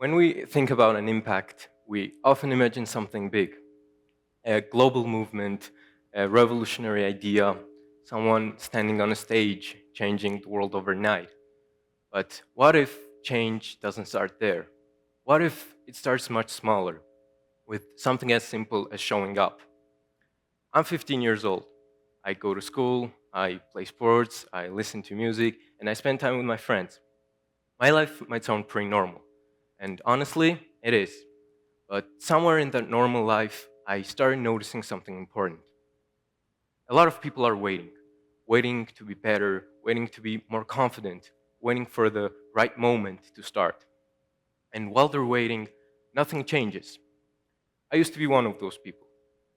When we think about an impact, we often imagine something big, a global movement, a revolutionary idea, someone standing on a stage changing the world overnight. But what if change doesn't start there? What if it starts much smaller, with something as simple as showing up? I'm 15 years old. I go to school, I play sports, I listen to music, and I spend time with my friends. My life might sound pretty normal, and honestly, it is. But somewhere in that normal life, I started noticing something important. A lot of people are waiting to be better, waiting to be more confident, waiting for the right moment to start. And while they're waiting, nothing changes. I used to be one of those people.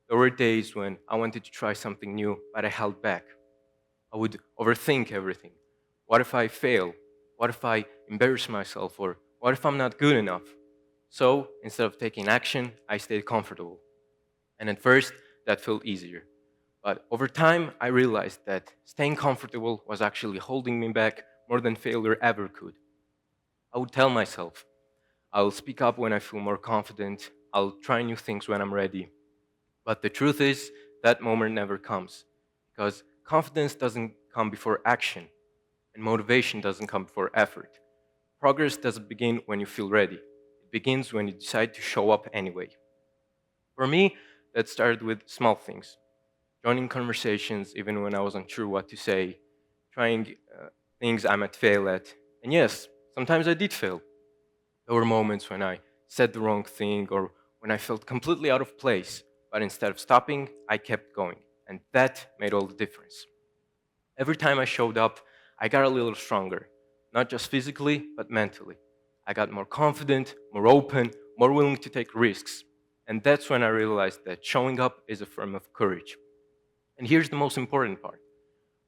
There were days when I wanted to try something new, but I held back. I would overthink everything. What if I fail? What if I embarrass myself? Or what if I'm not good enough? So instead of taking action, I stayed comfortable. And at first, that felt easier. But over time, I realized that staying comfortable was actually holding me back more than failure ever could. I would tell myself, I'll speak up when I feel more confident, I'll try new things when I'm ready. But the truth is, that moment never comes. Because confidence doesn't come before action, and motivation doesn't come before effort. Progress doesn't begin when you feel ready, it begins when you decide to show up anyway. For me, that started with small things, joining conversations even when I was unsure what to say, trying things I might fail at. And yes, sometimes I did fail. There were moments when I said the wrong thing or when I felt completely out of place, but instead of stopping, I kept going. And that made all the difference. Every time I showed up, I got a little stronger, not just physically, but mentally. I got more confident, more open, more willing to take risks. And that's when I realized that showing up is a form of courage. And here's the most important part.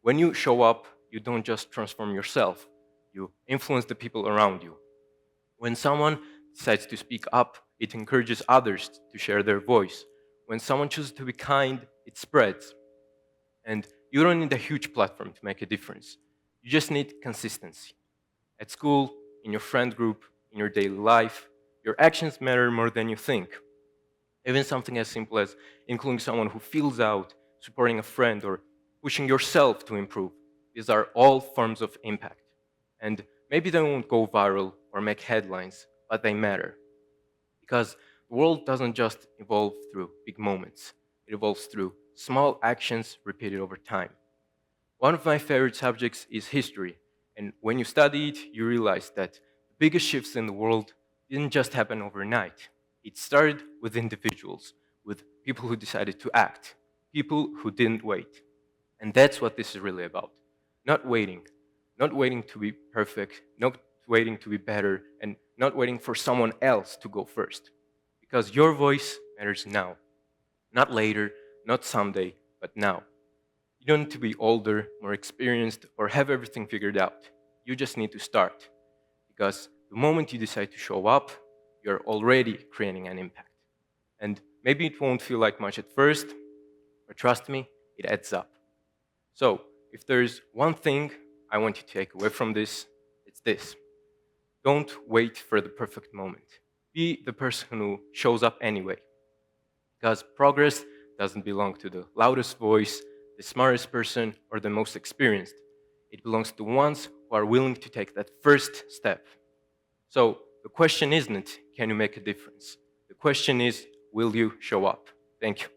When you show up, you don't just transform yourself, you influence the people around you. When someone decides to speak up, it encourages others to share their voice. When someone chooses to be kind, it spreads. And you don't need a huge platform to make a difference. You just need consistency. At school, in your friend group, in your daily life, your actions matter more than you think. Even something as simple as including someone who feels out, supporting a friend, or pushing yourself to improve. These are all forms of impact. And maybe they won't go viral or make headlines, but they matter. Because the world doesn't just evolve through big moments, it evolves through small actions repeated over time. One of my favorite subjects is history, and when you study it, you realize that the biggest shifts in the world didn't just happen overnight. It started with individuals, with people who decided to act, people who didn't wait. And that's what this is really about. Not waiting, not waiting to be perfect, not waiting to be better, and not waiting for someone else to go first. Because your voice matters now, not later, not someday, but now. You don't need to be older, more experienced, or have everything figured out. You just need to start. Because the moment you decide to show up, you're already creating an impact. And maybe it won't feel like much at first, but trust me, it adds up. So, if there's one thing I want you to take away from this, it's this. Don't wait for the perfect moment. Be the person who shows up anyway. Because progress doesn't belong to the loudest voice, the smartest person, or the most experienced. It belongs to the ones who are willing to take that first step. So the question isn't, can you make a difference? The question is, will you show up? Thank you.